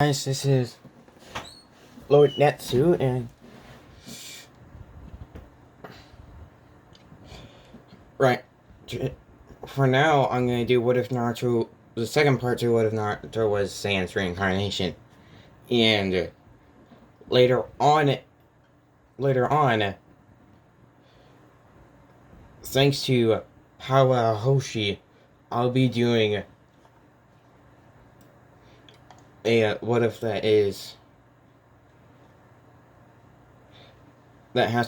Guys, this is Lord Netsu, and right for now, I'm gonna do what if Naruto. The second part to what if Naruto was Saiyan's reincarnation, and later on, thanks to Power Hoshi, I'll be doing a what if that has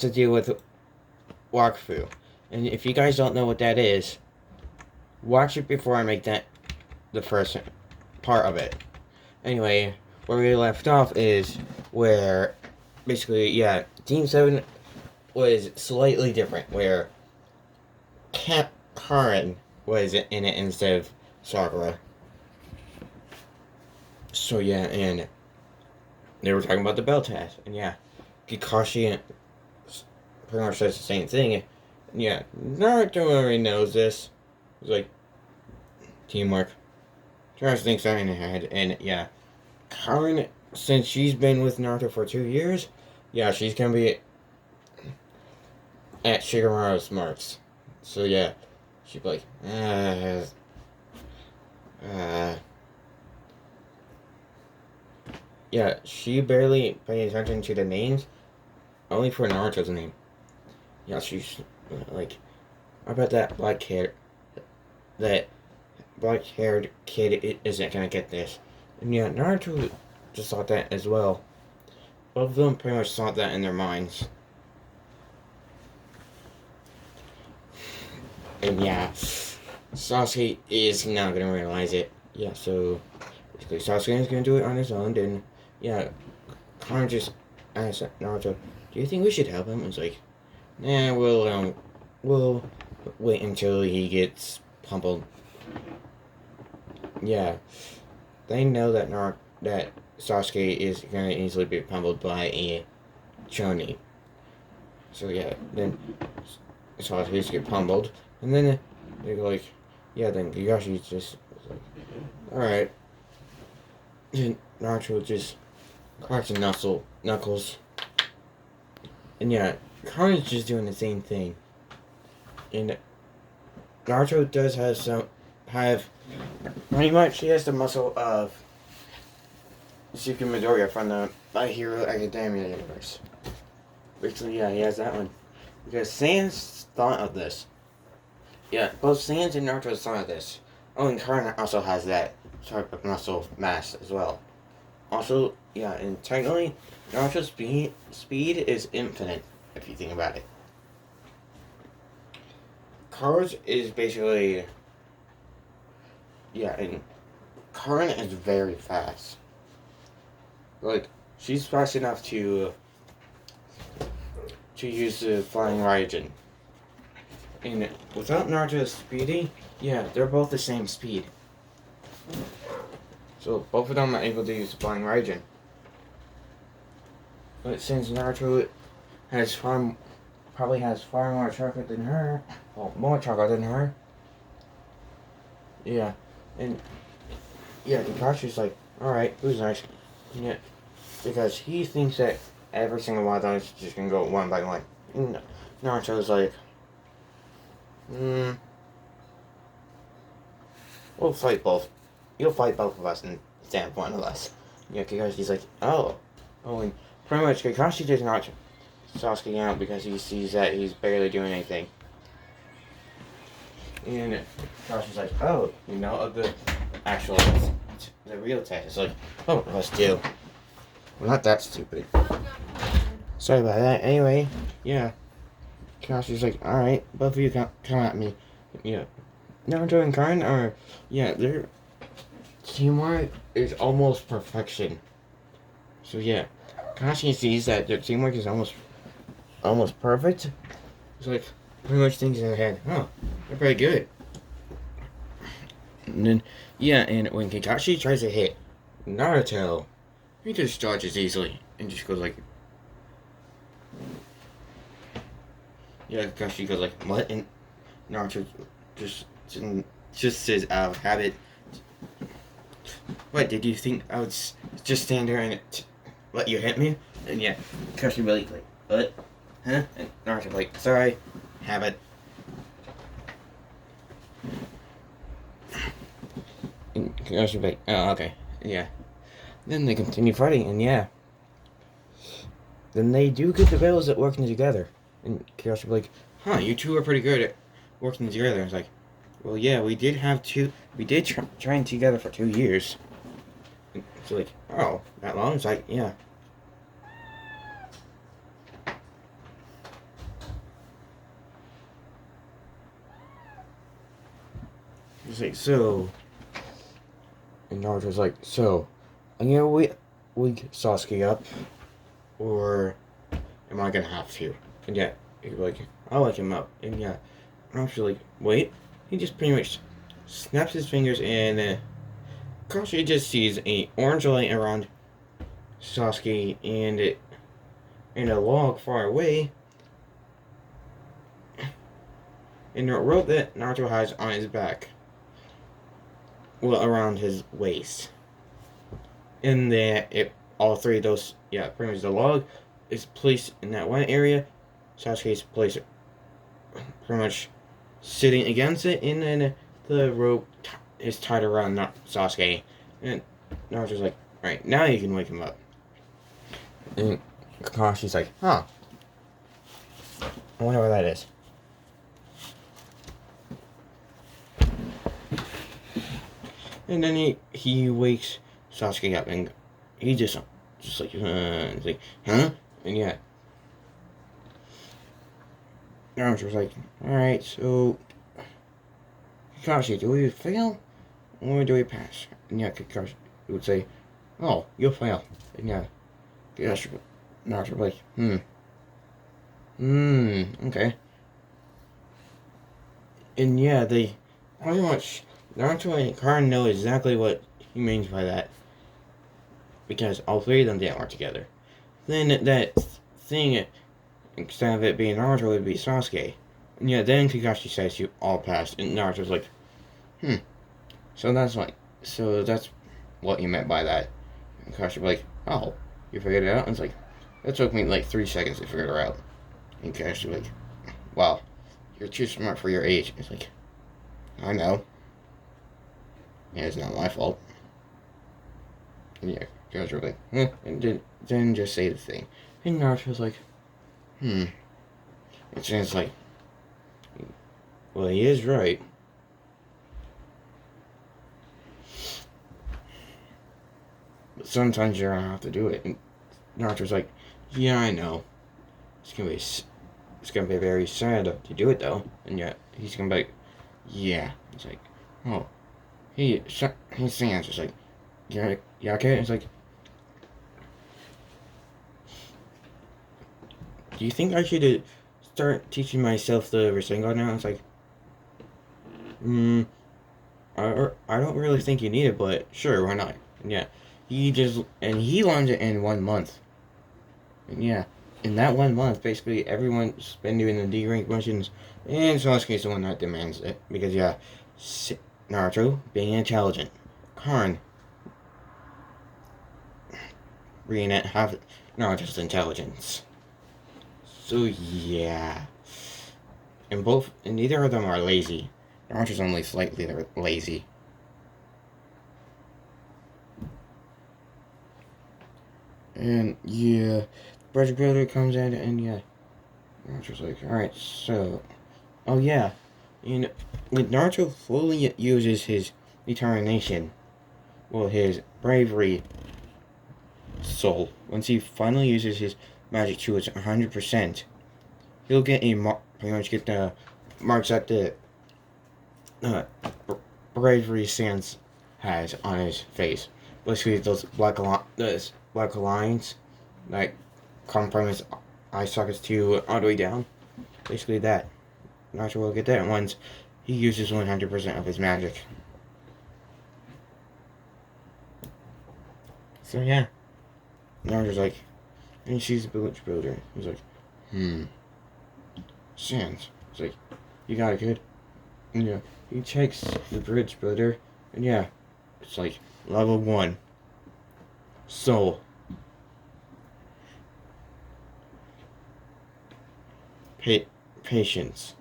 to do with Wakfu. And if you guys don't know what that is, watch it before I make that the first part of it. Anyway, where we left off is where basically, Team 7 was slightly different, where Karen was in it instead of Sakura. So and they were talking about the bell test, and Kakashi pretty much says the same thing. And Naruto already knows this. It's like teamwork. Tries to think something ahead, and Karen, since she's been with Naruto for 2 years, she's gonna be at Shikamaru's marks. So she'd be like, she barely pays attention to the names, only for Naruto's name. She's like, I bet that black-haired kid isn't gonna get this. And Naruto just thought that as well. Both of them pretty much thought that in their minds. And Sasuke is not gonna realize it. So basically Sasuke is gonna do it on his own, and Karen just asked Naruto, do you think we should help him? It's like, nah, we'll wait until he gets pummeled. They know that Sasuke is gonna easily be pummeled by a Chunin. So then Sasuke get pummeled, and then they're like, then Kakashi just like, alright. And Naruto just cracks the knuckles. And Karen's just doing the same thing. And Naruto does have pretty much, he has the muscle of Suki Midoriya from the My Hero Academia universe. Basically, he has that one. Because Sans thought of this. Both Sans and Naruto thought of this. Oh, and Karen also has that type of muscle mass as well. Also, and technically, Naruto's speed is infinite, if you think about it. Karen's is basically, and Karen is very fast. Like, she's fast enough to use the flying Raijin. And without Naruto's speedy, they're both the same speed. So both of them are able to use the flying Raijin. But since Naruto probably has far more chocolate than her, more chocolate than her, and Kakashi's like, alright, who's nice? Because he thinks that every single one of them is just gonna go one by one. And Naruto's like, we'll fight both. You'll fight both of us instead of one of us. Kakashi's like, oh, and pretty much Kakashi does not Sasuke out because he sees that he's barely doing anything. And Kakashi's like, oh, of the actual, the real test. It's like, oh, us too. Well, not that stupid. Sorry about that. Anyway, Kakashi's like, alright, both of you come at me. Naruto and Karen are, their teamwork is almost perfection. So Kakashi sees that their teamwork is almost perfect. It's like, pretty much thinks in their head, they're pretty good. And then, and when Kakashi tries to hit Naruto, he just dodges easily and just goes like, Kakashi goes like, what? And Naruto just says out of habit, What, did you think I would just stand there and let you hit me? And yeah, Kakashi would be like, what? Huh? And Naruto would be like, sorry, have it. And Kakashi would be like, oh, okay, yeah. Then they continue fighting, and yeah. Then they do get the bells at working together. And Kakashi would be like, huh, you two are pretty good at working together. It's like, well, yeah, we did train together for 2 years. And it's like, oh, that long? It's like, yeah. It's like, so. And Naruto's like, so, you know, we Sasuke up, or am I gonna have to? And yeah, he's like, I'll wake him up. And yeah, Naruto's like, wait. He just pretty much snaps his fingers, and Kakashi just sees a orange light around Sasuke, and in a log far away, and a rope that Naruto has on his back. Well, around his waist. And all three of those, yeah, pretty much the log is placed in that one area. Sasuke's placed pretty much sitting against it, and then the rope is tied around Sasuke. And Naruto's like, alright, now you can wake him up. And Kakashi's like, huh. I wonder where that is. And then he wakes Sasuke up, and he just like, he's like, huh? And yeah. Naruto was like, alright, so Kakashi, do we fail? Or do we pass? And yeah, Kakashi would say, oh, you'll fail. And yeah, Naruto was like, okay. And yeah, they pretty much, Naruto and Karin know exactly what he means by that. Because all three of them didn't work together. Then that thing, instead of it being Naruto, it would be Sasuke. And yeah, then Kakashi says you all passed, and Naruto's like, so that's what you meant by that. And Kakashi would be like, oh, you figured it out? And it's like, that took me like 3 seconds to figure it out. And Kakashi would be like, wow, you're too smart for your age. It's like, I know. Yeah, it's not my fault. And yeah, Kakashi would be like, and then just say the thing. And Naruto's like, It sounds like, well, he is right. But sometimes you're gonna have to do it. And Naruto's like, yeah, I know. It's gonna be very sad to do it though. And yet he's gonna be like, yeah. It's like, oh, he stands. It's like, yeah, okay. It's like, do you think I should start teaching myself the Rasengan now? It's like, I don't really think you need it, but sure, why not? And yeah, he learned it in 1 month. And yeah, in that 1 month, basically everyone's been doing the D rank missions, and Sasuke's the one that demands it because yeah, Naruto being intelligent, Karin being have Naruto's intelligence. So yeah, and neither of them are lazy. Naruto's only slightly lazy. And yeah, Brother Brother comes in, and yeah, Naruto's like, alright, so, oh yeah, when Naruto fully uses his determination, well, his bravery soul, once he finally uses his magic to its 100%, he'll get pretty much get the marks that the bravery stance has on his face. Basically, those black lines that come from his eye sockets to all the way down. Basically, that. Not sure we'll get that once he uses 100% of his magic. So yeah, Naruto's like, and he sees the village builder. He's like, Sans. He's like, you got it, kid. And yeah, he checks the bridge builder, and yeah, it's like, Level 1. Soul. Patience.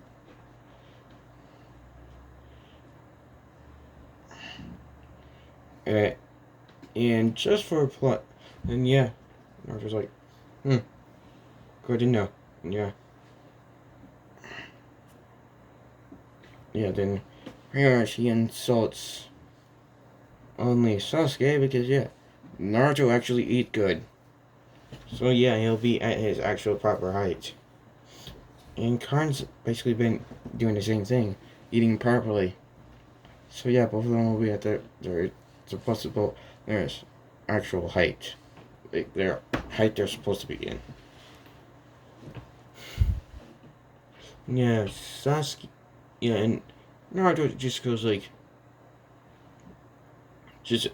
And just for a plot. And yeah, Naruto's like, good to know. And yeah. Yeah, then pretty much he insults only Sasuke because, yeah, Naruto actually eat good. So yeah, he'll be at his actual proper height. And Karn's basically been doing the same thing, eating properly. So yeah, both of them will be at their their actual height. Like their height they're supposed to be in. Yeah, Sasuke. Yeah, and Naruto just goes like, just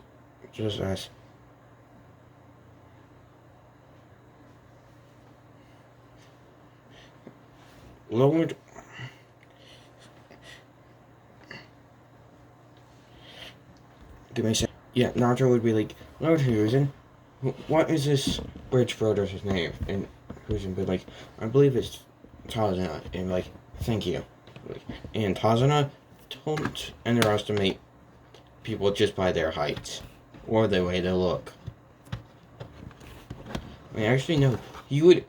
as lowered. Give me a second. Yeah, Naruto would be like, Lord Hiruzen, what is this bridge builder's name? And Hiruzen would be like, I believe it's Tazuna. And like, thank you. And Tazuna, don't underestimate people just by their height or the way they look. I mean, actually, no. He would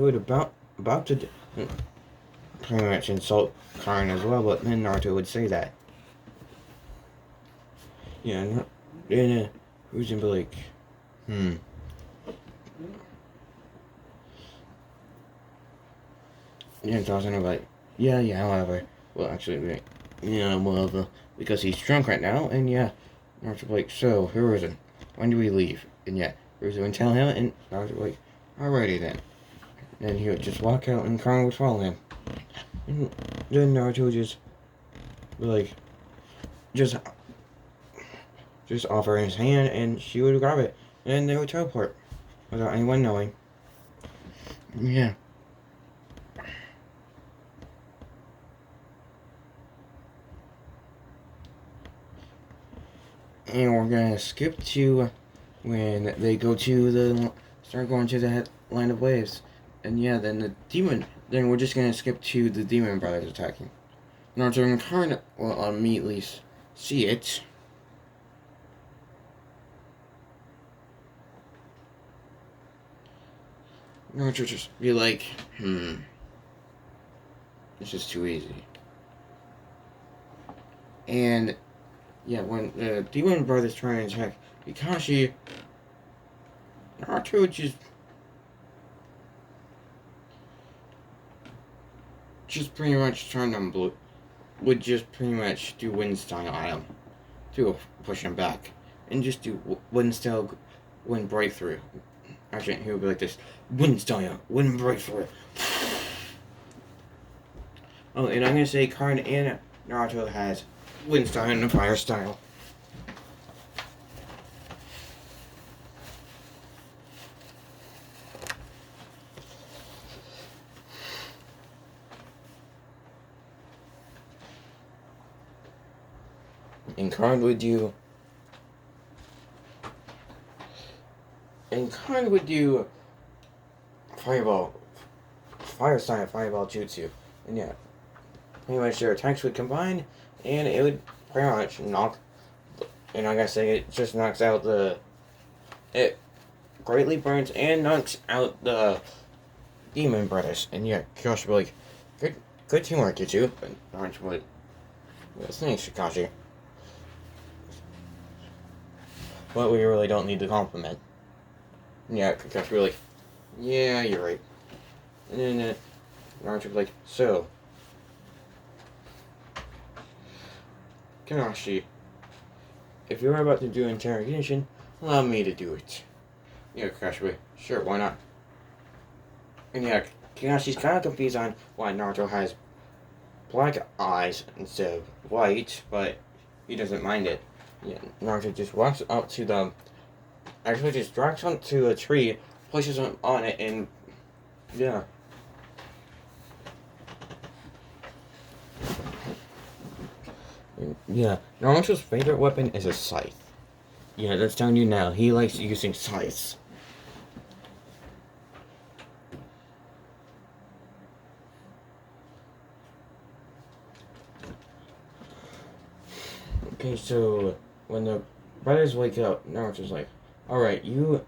about to pretty much insult Karn as well, but then Naruto would say that. Yeah, and who's gonna be like, And Tazuna would be like, yeah, whatever. Well, actually, wait. Yeah, whatever. Because he's drunk right now, and yeah, Naruto would be like, so, Hiruzen, when do we leave? And yeah, Hiruzen would tell him, and Naruto would be like, alrighty then. And he would just walk out, and Karn would follow him. And then Naruto would just be like, just offer his hand, and she would grab it, and they would teleport without anyone knowing. Yeah. And we're gonna skip to when they go to start going to the land of waves. And yeah, then we're just gonna skip to the demon brothers attacking. Naruto and Karn will immediately see it. Naruto just be like, it's just too easy. And yeah, when the demon brothers try and attack Kakashi, Naruto just pretty much turn them blue. Would just pretty much do wind style on him to push him back, and just do wind style, wind breakthrough. Actually, he would be like this: wind style, wind breakthrough. Oh, and I'm gonna say Karn and Naruto has wind style and fire style. And Karn would do fireball, fire style, fireball jutsu, and yeah, pretty much their attacks would combine, and it would pretty much knock. And I gotta say, it just knocks out it greatly burns and knocks out the demon brothers. And yeah, Kakashi would be like, good teamwork, you two. And Naruto would, well, thanks, Kakashi. But we really don't need the compliment. Yeah, Kakashi would be like, yeah, you're right. And then Naruto would be like, so, Kakashi, if you're about to do interrogation, allow me to do it. Yeah, Kakashi would be, sure, why not? And yeah, Kakashi's kind of confused on why Naruto has black eyes instead of white, but he doesn't mind it. Yeah, Naruto just walks up to them, actually just drags onto a tree, pushes him on it, and yeah. Yeah, Naruto's favorite weapon is a scythe. Yeah, that's telling you now. He likes using science. Okay, so when the brothers wake up, Naruto's like, alright, you.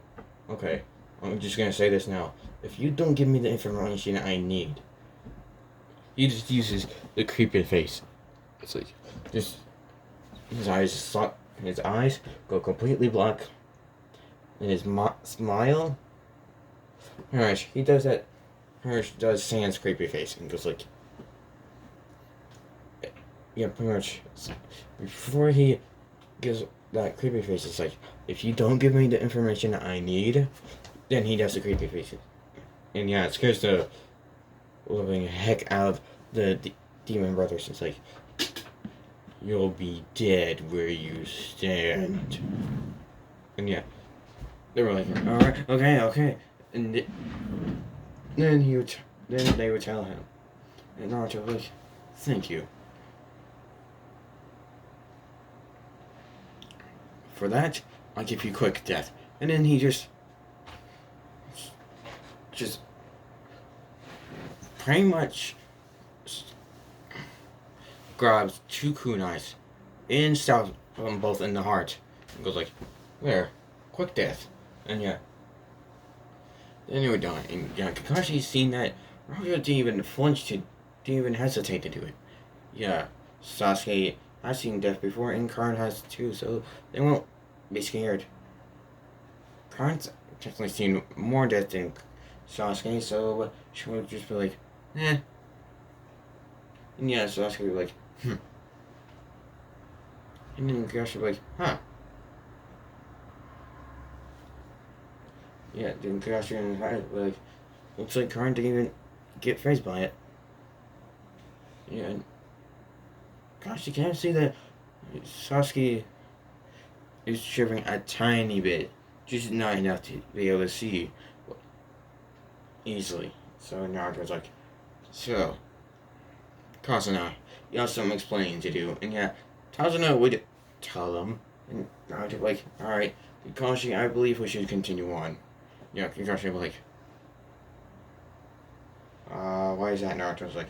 Okay, I'm just gonna say this now. If you don't give me the information I need, he just uses the creepy face. It's like, just. His eyes go completely black. And his smile. Hirsch, he does that. Hirsch does Sans creepy face and goes like. Yeah, pretty much. Before he gives that creepy face, it's like, if you don't give me the information I need, then he does the creepy face. And yeah, it scares the living heck out of the demon brothers. It's like, you'll be dead where you stand. And yeah, they were like, alright, okay. And then then they would tell him. And Naruto was like, thank you. For that, I'll give you quick death. And then he just pretty much grabs two kunais and stabs them both in the heart. And goes like, there, quick death. And yeah. Then they were done. And yeah, Kakashi's seen that. Naruto didn't even flinch didn't even hesitate to do it. Yeah, Sasuke has seen death before, and Karn has too, so they won't be scared. Karn's definitely seen more death than Sasuke, so she would just be like, eh. And yeah, Sasuke would be like, And then Kakashi would be like, huh. Yeah, then Kakashi and Kakashi would be like, looks like Karn didn't even get phased by it. Yeah, and gosh, you can't see that Sasuke is shivering a tiny bit, just not enough to be able to see easily. So Naruto's like, so, Kasuna, you have some explaining to do. And yeah, Tazuna would tell him, and Naruto like, alright, Kakashi, I believe we should continue on. Yeah, Kakashi was like, why is that? Naruto's like,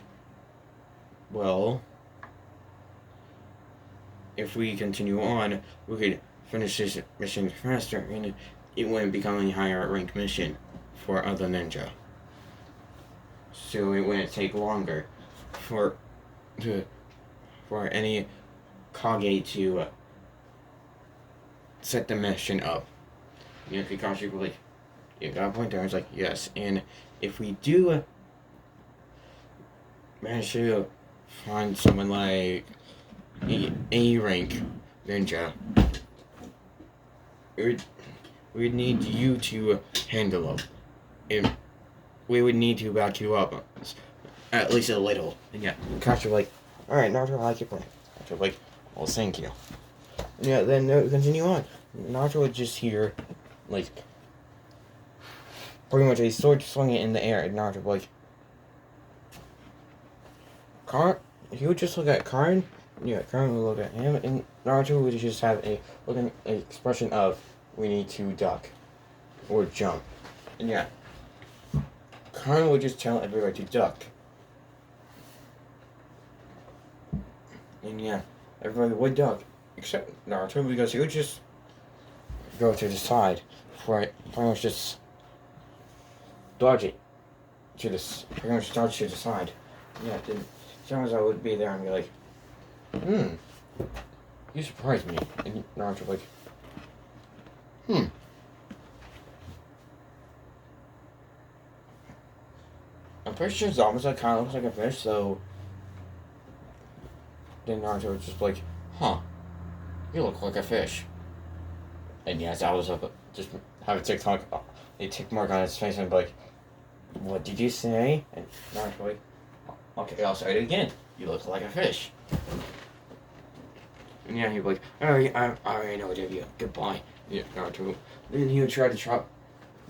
well, if we continue on, we could finish this mission faster, and it wouldn't become a higher ranked mission for other ninja. So it wouldn't take longer for any Kage to set the mission up. You know, Kakashi was like, you got a point there. I was like, yes. And if we do manage to find someone like A rank ninja, we'd need you to handle them. And we would need to back you up at least a little. And yeah, Kakashi was like, alright, Naruto, I like your plan. Naruto was like, well, thank you. And yeah, then continue on. Naruto would just hear, like, pretty much a sword swinging in the air, and Naruto would like, he would just look at Karn. Yeah, Karn would look at him, and Naruto would just have an expression of, we need to duck or jump. And yeah, Karn would just tell everybody to duck. And yeah, everybody would duck, except Naruto, because he would just go to the side for it, pretty much just dodge it to the, pretty much dodge to the side. Yeah, then sometimes I would be there and be like, you surprised me. And Naruto would like, I'm pretty sure Zabuza kind of looks like a fish, so then Naruto was just like, huh, you look like a fish. And yeah, Zabuza just have a tick mark on his face and be like, what did you say? And Naruto like, okay, I'll say it again. You look like a fish. And yeah, he'd be like, alright, I already know what to do. Goodbye. Yeah, Naruto. Then he would try to chop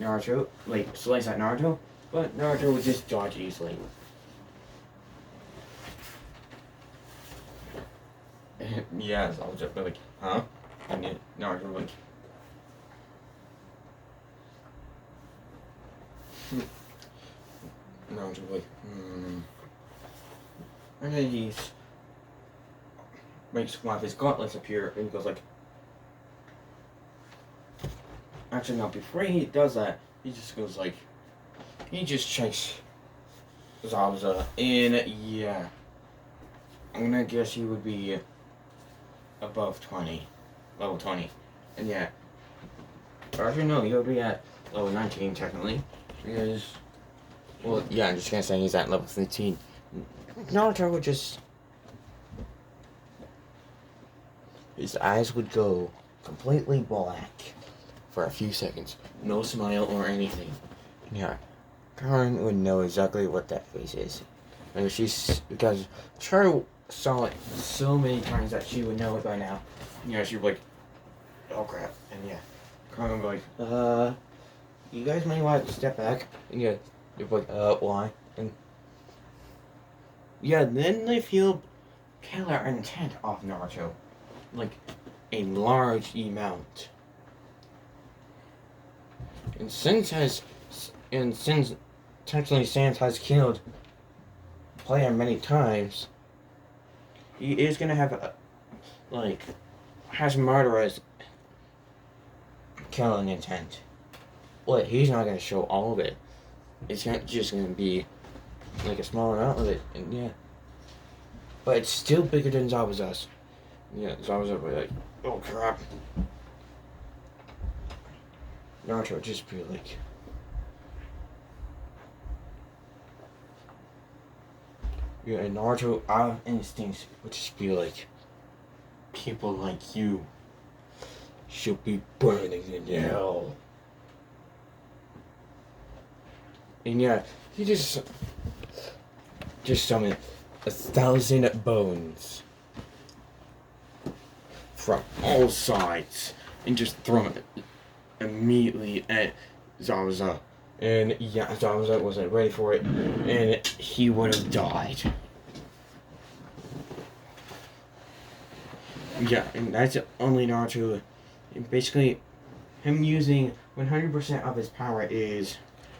Naruto, like, slice at Naruto, but Naruto would just dodge easily. Yeah, so I was just like, huh? And then Naruto would like, Naruto's like, And then he makes one of his gauntlets appear and he goes like, actually no, before he does that, he just goes like, he just checks Zabuza, and yeah, I'm gonna guess he would be above 20, level 20, and yeah, actually no, he would be at level 19 technically, because, well, yeah, I'm just gonna say he's at level 15. Naruto would just, his eyes would go completely black for a few seconds, no smile or anything, yeah. Karen would know exactly what that face is. And because Char saw it so many times that she would know it by now. You know, she'd be like, oh crap. And yeah, Karen would be like, you guys may want to step back. And yeah, you'd be like, why? And yeah, then they feel killer intent off Naruto. Like, a large amount. And since technically Sans has killed player many times, he is gonna have has murderous killing intent. But he's not gonna show all of it. It's not just gonna be like a small amount of it, and yeah. But it's still bigger than Zabuza's. Yeah, Zabuza would be like, oh crap. Naruto would just be like, yeah, and Naruto, out of instincts, would just be like, people like you should be burning in hell. And yeah, he just summoned 1,000 bones from all sides and just thrown it immediately at Zabuza. And yeah, Zabuza wasn't ready for it, and he would have died. Yeah, and that's only Naruto. And basically, him using 100% of his power is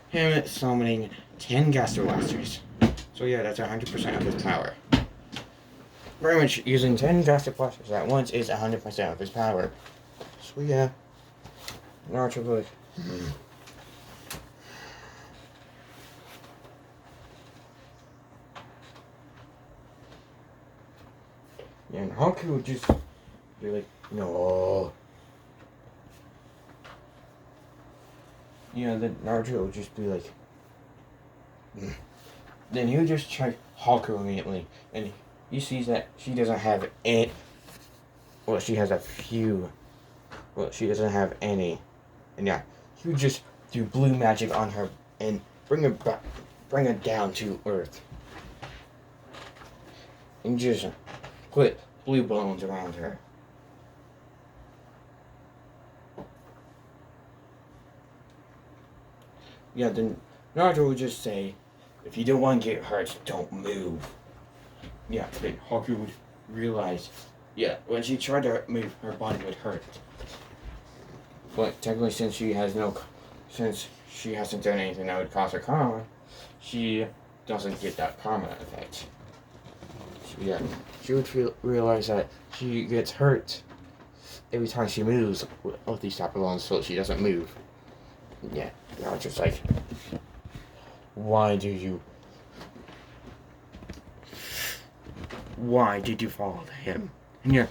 him summoning 10 Gaster Blasters. So yeah, that's 100% of his power. Pretty much using 10 Gaster Blasters at once is 100% of his power. So yeah, Naruto was and Haku would just be like, no. Yeah, then Naruto would just be like, Then he would just check Haku immediately, and he sees that she doesn't have any. Well, she has a few. Well, she doesn't have any, and yeah, he would just do blue magic on her and bring her down to Earth, and just put blue bones around her. Yeah, then Naruto would just say, if you don't want to get hurt, don't move. Yeah, then Haku would realize, yeah, when she tried to move, her body would hurt. But technically, since she hasn't done anything that would cause her karma, she doesn't get that karma effect. So yeah, she would realize that she gets hurt every time she moves with these type of bones, so she doesn't move. Yeah, now it's just like, why did you follow him? And yeah,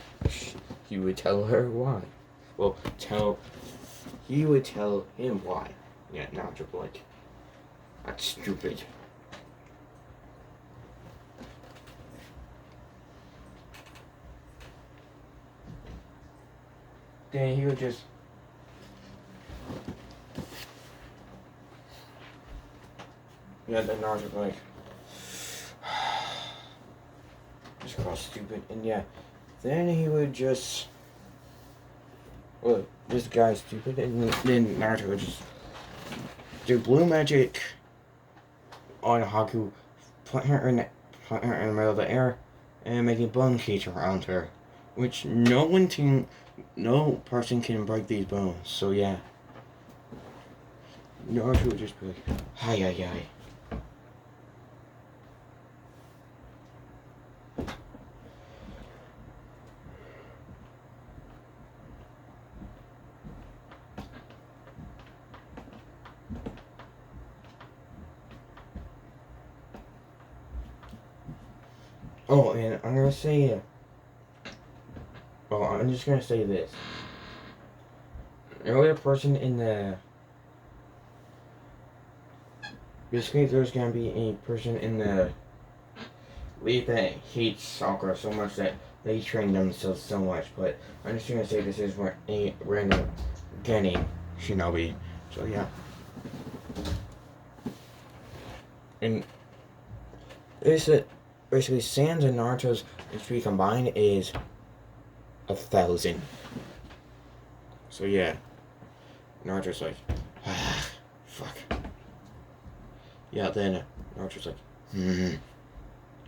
he would tell her why. Well, he would tell him why. Yeah, now it's just like, that's stupid. Then he would just then Naruto's like, just call stupid, and yeah, then he would just, well, this guy's stupid, and then Naruto would just do blue magic on Haku, put her in the middle of the air, and make a bone cage around her, which no person can break these bones. So yeah, Naruto would just be like, hi, hi, hi. Oh, and I'm gonna say, well, I'm just gonna say this. Earlier person in the, basically there's gonna be a person in the league that hates Sakura so much that they train themselves so much, but I'm just gonna say this is a random Genin shinobi. So yeah. And this basically Sans and Naruto's HP combined is 1,000. So yeah. Naruto's like, ah, fuck. Yeah, then Naruto's like,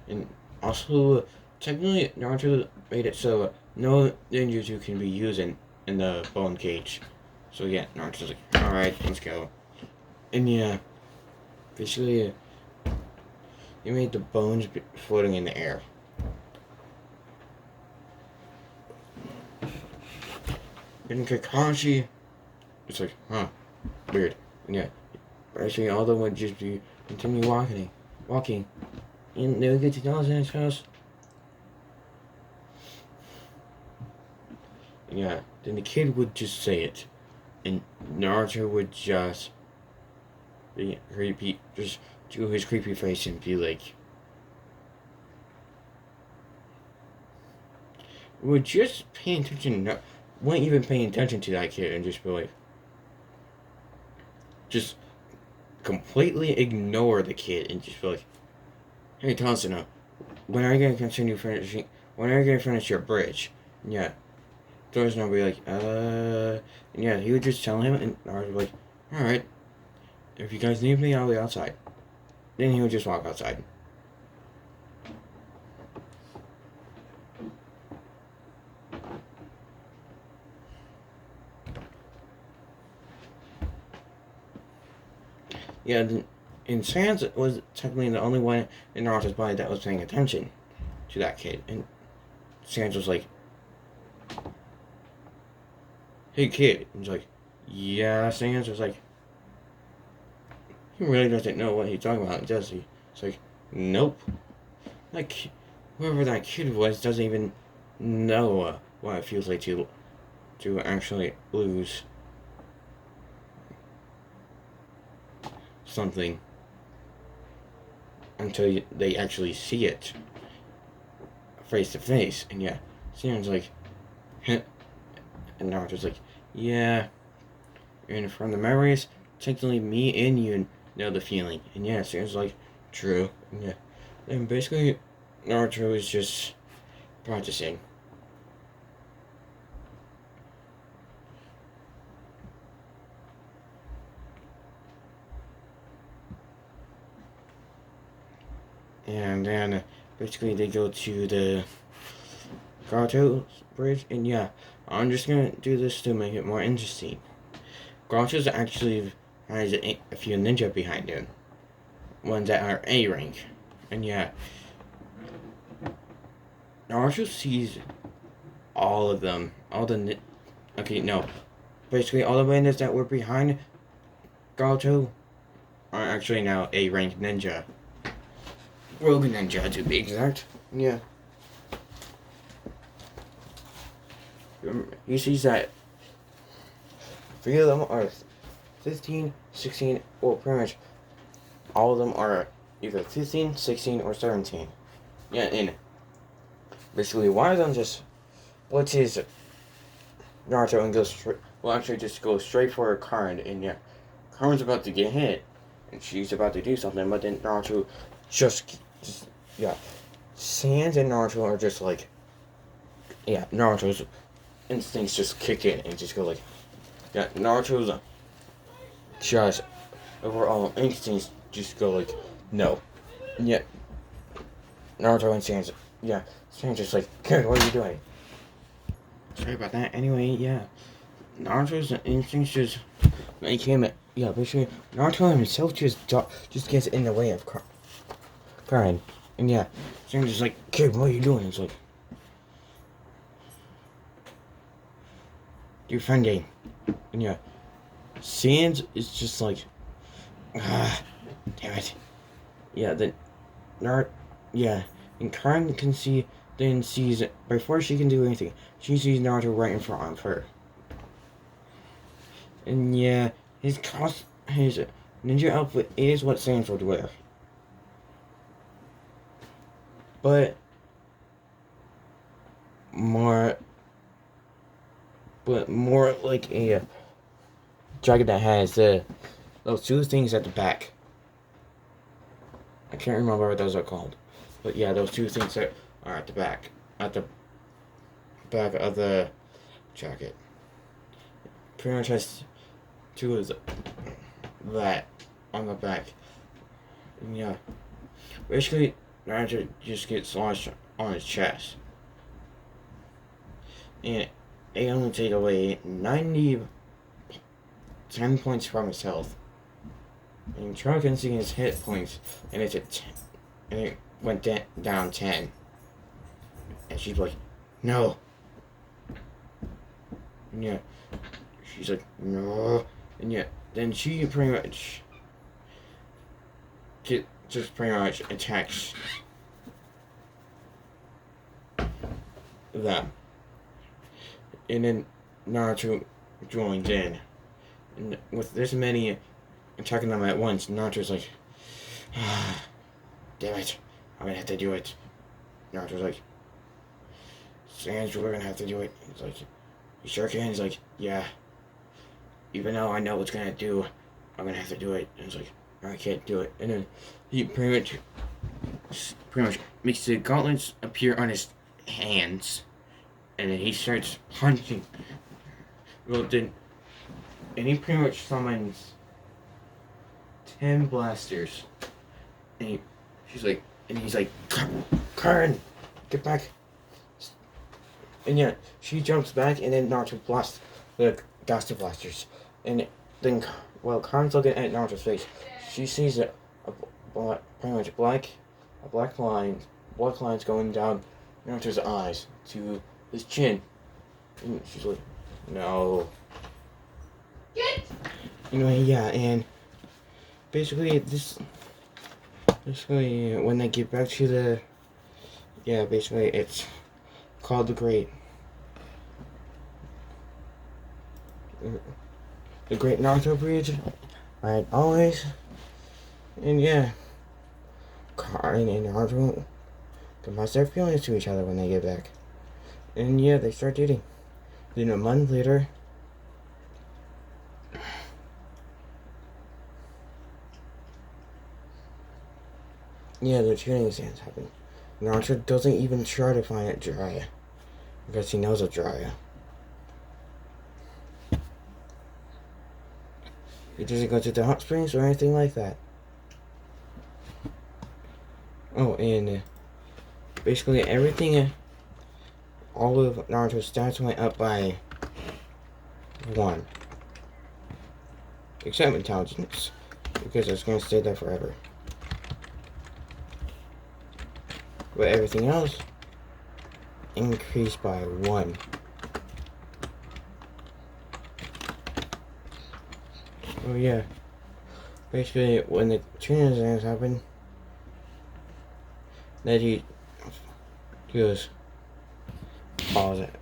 And also, technically, Naruto made it so no ninjutsu can be used in the bone cage. So yeah, Naruto's like, alright, let's go. And yeah, basically, he made the bones floating in the air. And Kakashi, it's like, huh, weird. And yeah, actually, all of them would just be continue walking. And they would get to Dallas in his house. And yeah, then the kid would just say it. And Naruto would just be creepy, just do his creepy face and be like, would just pay attention, wouldn't even pay attention to that kid and just be like, just completely ignore the kid and just be like, hey Thompson, when are you gonna when are you gonna finish your bridge? And yeah. Thor's not be like, and yeah, he would just tell him and Naruto would be like, alright, if you guys need me, I'll be outside. Then he would just walk outside. Yeah, and Sans was technically the only one in Naruto's body that was paying attention to that kid. And Sans was like, hey kid. And he's like, yeah, Sans was like, he really doesn't know what he's talking about, does he? It's like, nope. Like, whoever that kid was doesn't even know what it feels like to actually lose something until they actually see it face to face. And yeah, Sam's like, and Naruto's like, yeah. And from the memories, technically me and you know the feeling. And yeah, Sam's like, true. And yeah, and basically Naruto is just practicing. And then basically they go to the Gato bridge, and yeah, I'm just gonna do this to make it more interesting. Gato's actually has a few ninja behind him, ones that are A rank, and yeah, Naruto sees all of them, basically all the ninjas that were behind Gato are actually now A rank ninja. Rogue ninja to be exact. Yeah. He sees that 3 of them are 15, 16, or pretty much all of them are either 15, 16, or 17. Yeah, and basically one of them just what's his Naruto and just go straight for a card, and yeah, Karen's about to get hit, and she's about to do something, but then Naruto just Sans and Naruto are just like, yeah, Naruto's instincts just kick in and just go like, yeah, Naruto's just overall instincts just go like, no. And yet, Naruto and Sans, Sans just like, what are you doing? Sorry about that. Anyway, yeah, Naruto's instincts just He came, yeah, basically, Naruto himself just gets in the way of crying. And yeah, Sands is like, kid, what are you doing? It's like, defending. And yeah, Sands is just like, damn it. Yeah, then yeah, and Karen can see, then sees, before she can do anything, she sees Naruto right in front of her. And yeah, his ninja outfit is what Sans would wear. But more like a jacket that has those two things at the back. I can't remember what those are called. But yeah, those two things that are at the back. At the back of the jacket. Pretty much has two of that on the back. And yeah. Basically, Naruto just gets launched on his chest. And they only take away 10 points from his health. And Charlie can see his hit points, and it's at 10, and it went down 10. And she's like, no. And yeah, she's like, no. And yeah, then she pretty much just pretty much attacks them. And then Naruto joins in. And with this many attacking them at once, Naruto's like, damn it, I'm gonna have to do it. Naruto's like, Sans, we're gonna have to do it. He's like, you sure can? He's like, yeah. Even though I know what's gonna do, I'm gonna have to do it. And he's like, I can't do it. And then he pretty much makes the gauntlets appear on his hands. And then he starts punching. And he pretty much summons 10 blasters. And he's like, Karen, get back. And yeah, she jumps back, and then Naruto blasts the Gaster blasters. And then, while Karen's looking at Naruto's face, she sees pretty much black lines going down Naruto's eyes to his chin. And she's like, no. Anyway, yeah, and basically when they get back to the, basically it's called the Great Naruto Bridge, like always. And yeah, Karen and Naruto confess their feelings to each other when they get back. And yeah, they start dating. Then a month later, the Chunin exams happen. Naruto doesn't even try to find it Jiraiya, because he knows it's Jiraiya. He doesn't go to the hot springs or anything like that. Oh, and basically everything, all of Naruto's stats went up by 1. Except intelligence, because it's going to stay there forever. But everything else increased by 1. Oh yeah. Basically, when the Chunin exams happen, then he goes, calls it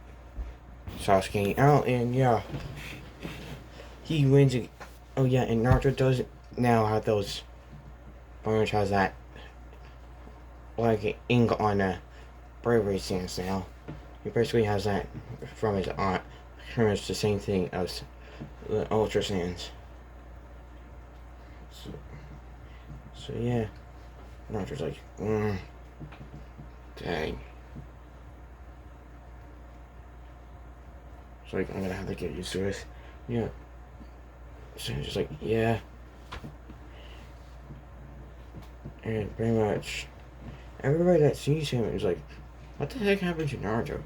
Sasuke out, and yeah, he wins. Oh yeah, and Naruto does now have those. Orange has that like ink on a bravery stance now. He basically has that from his aunt. Pretty much the same thing as the Ultra Saiyans. So yeah, Naruto's like, dang. It's like, I'm gonna have to get used to this. Yeah. So he's just like, yeah. And pretty much everybody that sees him is like, what the heck happened to Naruto?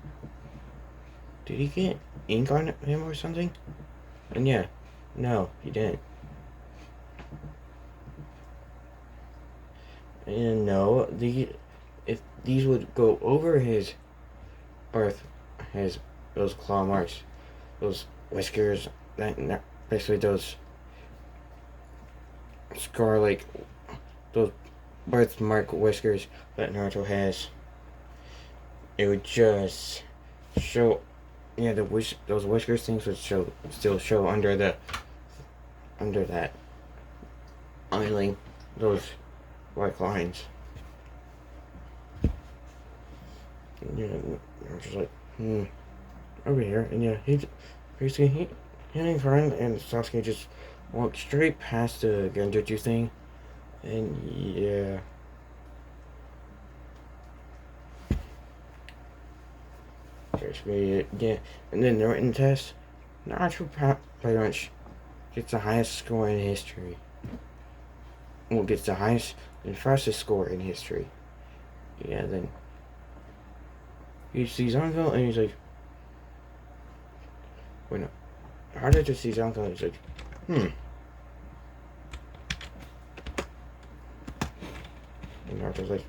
Did he get ink on him or something? And yeah, No, he didn't. And no, if these would go over his earth, his those claw marks, those whiskers, basically those scar-like, those birthmark whiskers that Naruto has, it would just show. Yeah, those whiskers things would still show under that eyelid, those white lines. Yeah, I'm just like, over here, and yeah, he and Friend and Sasuke just walked straight past the Genjutsu thing, and yeah. Basically, yeah, and then the written test, Naruto pretty much gets the highest score in history. Well, gets the highest and fastest score in history. Yeah, then he sees Uncle and he's like, wait, no. Naruto just sees Uncle and he's like, And Naruto's like,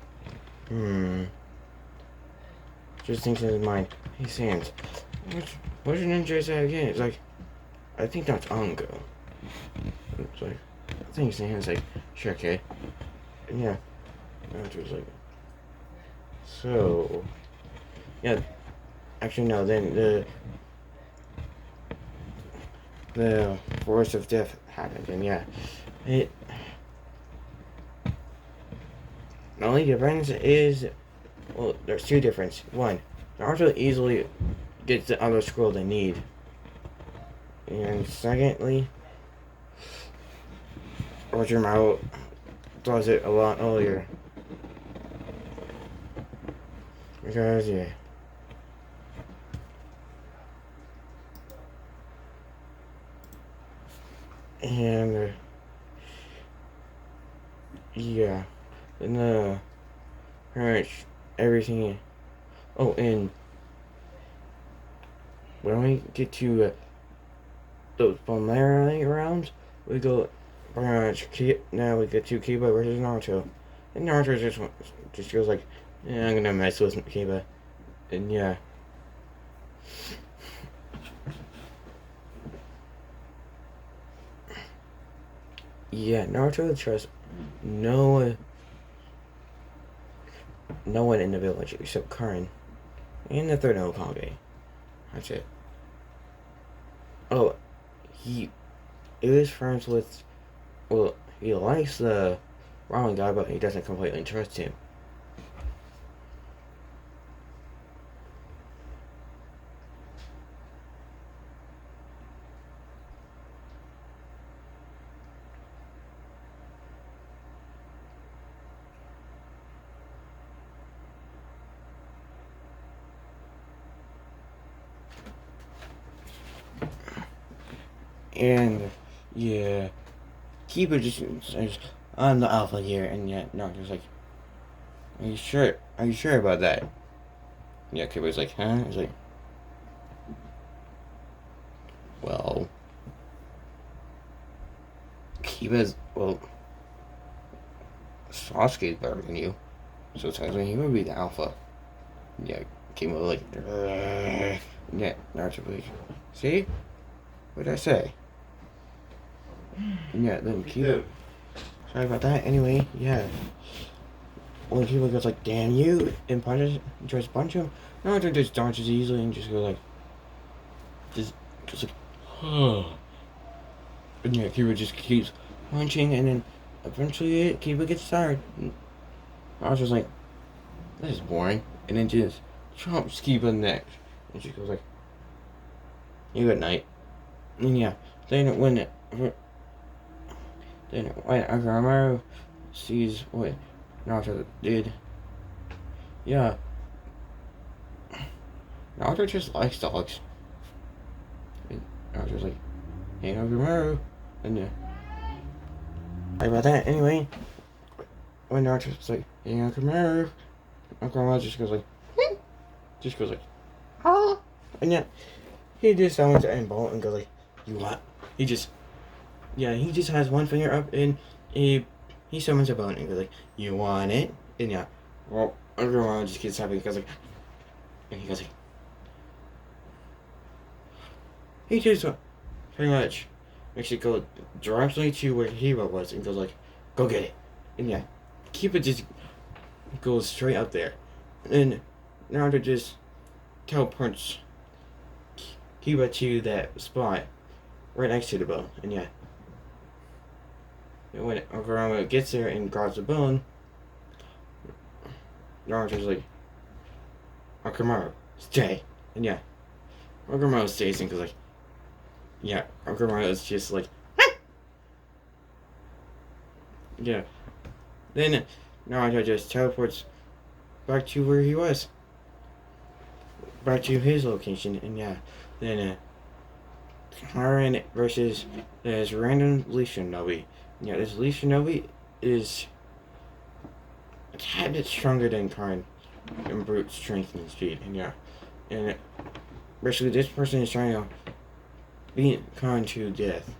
Just thinks in his mind, hey Sans, what's your ninja say again? It's like, I think that's Ango. It's like, I think Sans like, sure, kid. And yeah, Naruto's like, so, yeah, actually no, then the Forest of Death happened, and yeah, the only difference is, well, there's two differences. One, Naruto easily gets the other scroll they need. And secondly, Orochimaru does it a lot earlier. Because, yeah. And, yeah. And, pretty much everything. Oh, and when we get to those Pomerian rounds, we go pretty much. Now we get to Kiba versus Naruto, and Naruto just goes like, "Yeah, I'm gonna mess with Kiba," and yeah. Yeah, Naruto trusts no one in the village except Karin and the third Hokage. That's it. Oh, he is friends with. Well, he likes the ramen guy, but he doesn't completely trust him. And yeah, Kiba just says, "I'm the alpha here," and yeah, Naruto's like, "Are you sure? Are you sure about that?" Yeah, Kiba's like, "Huh?" He's like, "Well, Sasuke's better than you, so technically he would be the alpha." Yeah, Kiba like, yeah, Naruto like, "See, what did I say?" And yeah, then Kiba. Sorry about that. Anyway, yeah. When Kiba goes like, "Damn you," and tries to punch him, Naruto just dodges easily and just goes like, just like, and yeah, Kiba just keeps punching, and then eventually Kiba gets tired. And Naruto's like, "This is boring," and then just chomps Kiba next, and she goes like, "You good night." And yeah, when Akamaru sees what Naruto did, yeah, Naruto just likes dogs. And Naruto's like, "Hey, Akamaru," and yeah, sorry about that. Anyway, when Naruto's like, "Hey, Akamaru," Akamaru just goes like, "Ah," and yeah, he just summons an bolt and goes like, "You what?" He just yeah, he just has one finger up and he summons a bone and goes like, "You want it?" And yeah, well, everyone just gets happy because like, and he goes like, he just pretty much makes it go directly to where Hero was and goes like, "Go get it." And yeah, Kiba just goes straight up there, and Naruto just teleports Kiba to that spot right next to the bone, and yeah. And when Kurama gets there and grabs the bone, Naruto's like, Akamaru, stay. And yeah, Akamaru stays and goes like, yeah, Akamaru is just like, yeah. Then Naruto just teleports back to where he was. Back to his location, and yeah. Then, Karen versus this random Lee Shinobi. Yeah, this Lee Shinobi is a tad bit stronger than Karen in brute strength and speed, and yeah. And basically, this person is trying to beat Karen to death.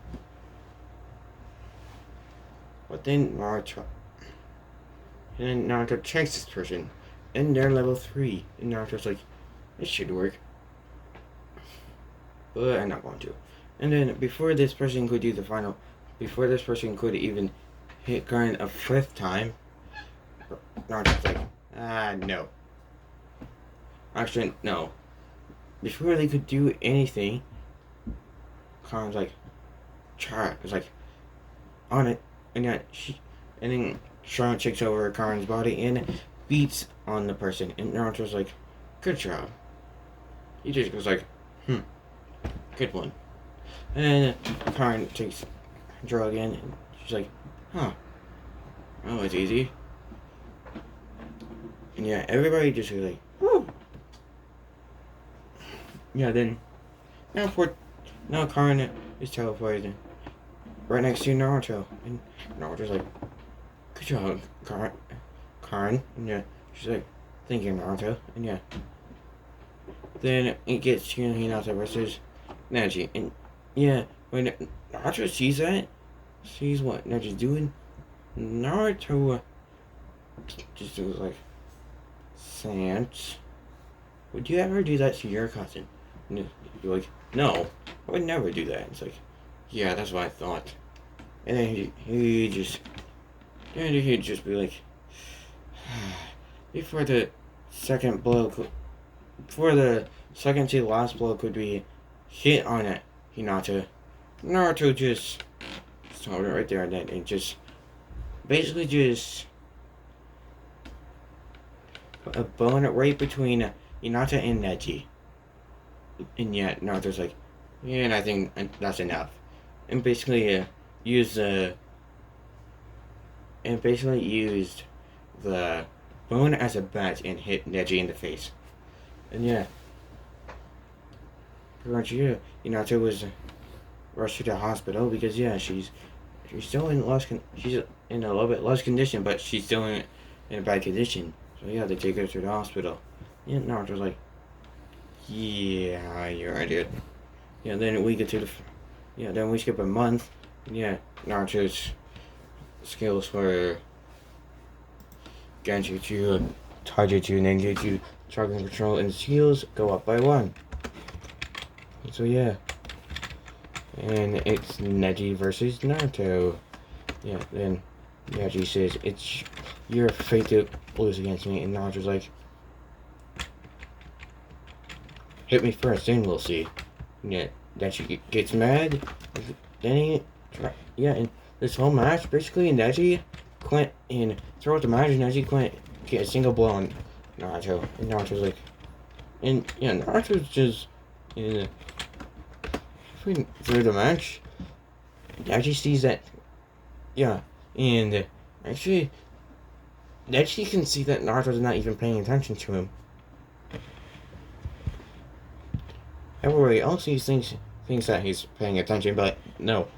But then Naruto checks this person, and they're level 3. And Naruto's like, this should work. But I'm not going to. And then before this person could do the final, before this person could even hit Karen a 5th time, Naruto's like, no. Actually, no. Before they could do anything, Karen's like, try. It's like, on it. And then Sharon takes over Karen's body and beats on the person. And Naruto's like, good job. He just goes like, good one. And then Karen takes draw again, and she's like, huh, that was easy. And yeah, everybody just goes like, whoo. Yeah, then now Karen is teleported right next to Naruto, and Naruto's like, good job, Karen. And yeah, she's like, thank you, Naruto. And yeah, then it gets to Hinata versus Neji, and yeah, when Naruto sees what Neji's doing, Naruto just goes like, Sans, would you ever do that to your cousin? And you're like, no, I would never do that. It's like, yeah, that's what I thought. And then he'd just be like, before the second to last blow could be hit on it, Hinata, Naruto just stopped it right there and then, and just basically just put a bone right between Hinata and Neji. And yet Naruto's like, yeah, and I think that's enough. And basically used the bone as a bat and hit Neji in the face. And yeah, pretty much yeah, Hinata was rushed to the hospital because yeah, she's still in she's in a little bit less condition, but she's still in a bad condition. So yeah, they take her to the hospital. Yeah, Naruto's like, yeah, you're right, dude. Yeah, then we get to then we skip a month. Yeah, Naruto's skills for Genjutsu, Taijutsu, Ninjutsu, Dragon Control, and skills go up by 1. So yeah. And it's Neji versus Naruto. Yeah, then Neji says, it's your fate to lose against me, and Naruto's like, hit me first, then we'll see. Yeah, then she gets mad. Then and this whole match, basically, Neji couldn't, and throughout the match, Neji couldn't get a single blow on Naruto. And Naruto's like, and yeah, Naruto's just, through the match, Neji sees that, yeah, and actually, Neji can see that Naruto's not even paying attention to him. Everybody else thinks that he's paying attention, but no,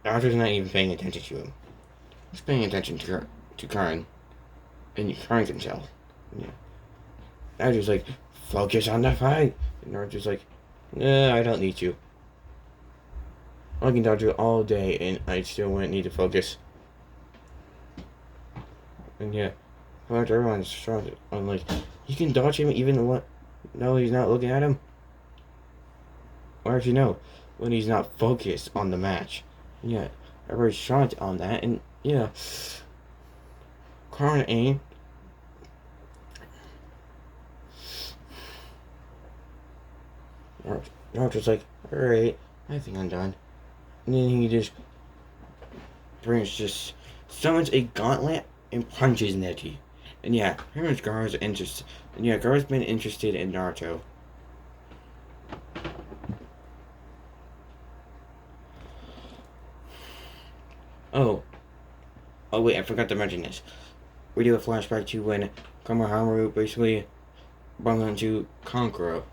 Naruto's not even paying attention to him. He's paying attention to Karen, and Karen can tell. Yeah. Naruto's like, focus on the fight, and Naruto's like, nah, I don't need to. I can dodge it all day and I still wouldn't need to focus. And yeah, however, everyone's strong. I'm like, you can dodge him even though he's not looking at him. Or actually, no, when he's not focused on the match. And yeah, everybody's shocked on that. And yeah, Karn aim. Naruto's like, alright, I think I'm done. And then he just summons a gauntlet and punches Neji. And yeah, pretty much Gaara's interested. And yeah, Gaara's been interested in Naruto. Oh wait, I forgot to mention this. We do a flashback to when Konohamaru basically bumped into Kankuro.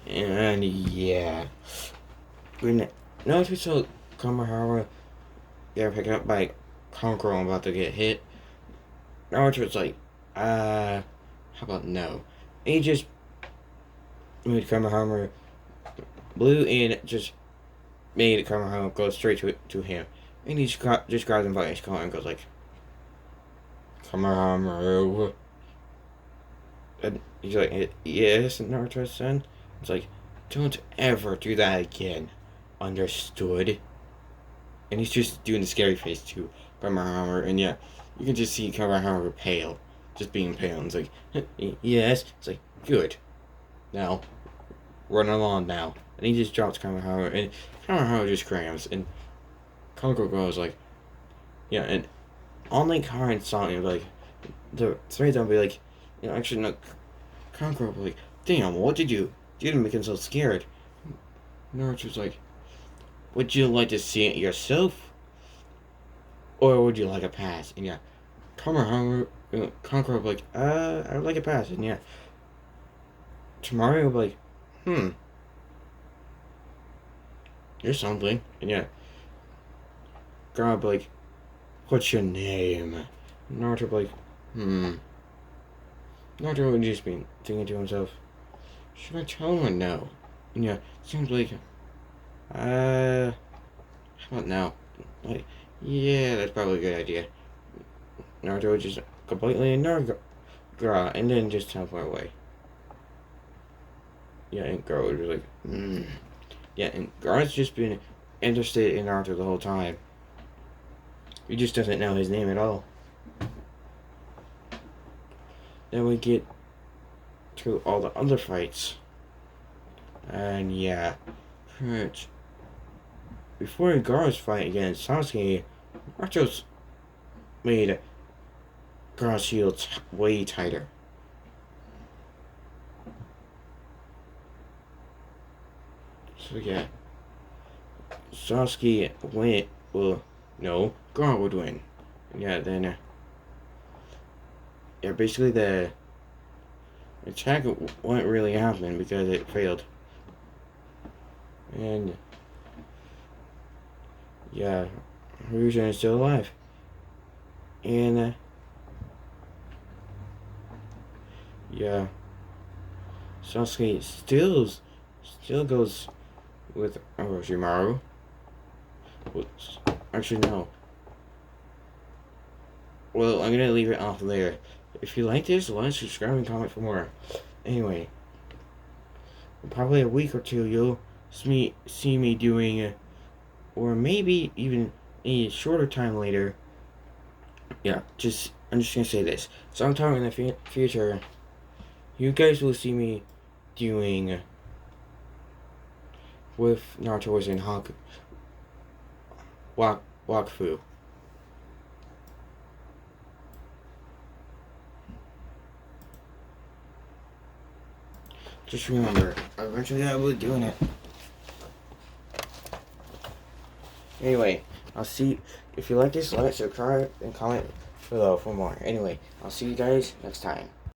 And yeah, when Naruto saw Konohamaru get picked up by Kankuro about to get hit, Naruto's like, how about no? And he just made Konohamaru blue and just made Konohamaru go straight to him. And he just grabs him by his collar and goes like, Konohamaru. And he's like, yes, Naruto's son. It's like, don't ever do that again. Understood? And he's just doing the scary face to Konohamaru. And yeah, you can just see Konohamaru pale. Just being pale. And it's like, yes. It's like, good. Now, run along now. And he just drops Konohamaru. And Konohamaru just crams. And Kankuro goes like, yeah. And only Kara and Sonic like, the three of them be like, you know, actually, no. Kankuro be like, damn, what did you do to make him so scared? Naruto's like, would you like to see it yourself? Or would you like a pass? And yeah, Kankuro be like, I would like a pass. And yeah, Tamario be like, here's something. And yeah, Gaara be like, what's your name? Naruto be like, Naruto would just be thinking to himself, should I tell him or no? And yeah, seems like, how about now? Like, yeah, that's probably a good idea. Naruto would just completely ignore Gaara and then just teleport away. Yeah, and Gaara would be like, Yeah, and Gaara's just been interested in Naruto the whole time. He just doesn't know his name at all. Then we get to all the other fights. And yeah, before Gaara's fight against Sasuke, Naruto's made Gaara's shield way tighter. So yeah, Sasuke win. Well, no, Gaara would win. Yeah, then yeah, basically the attack wouldn't really happen because it failed. And yeah, Ryujin is still alive. And yeah, Sasuke still goes with Orochimaru. Actually, no. Well, I'm gonna leave it off there. If you like this, like, subscribe, and comment for more. Anyway, in probably a week or two, you'll see me doing, or maybe even a shorter time later. Yeah, I'm just gonna say this. Sometime in the future, you guys will see me doing with Naruto was in Haku. Wakfu. Just remember, eventually I will be doing it. Anyway, I'll see. If you like this, like, subscribe, and comment below for more. Anyway, I'll see you guys next time.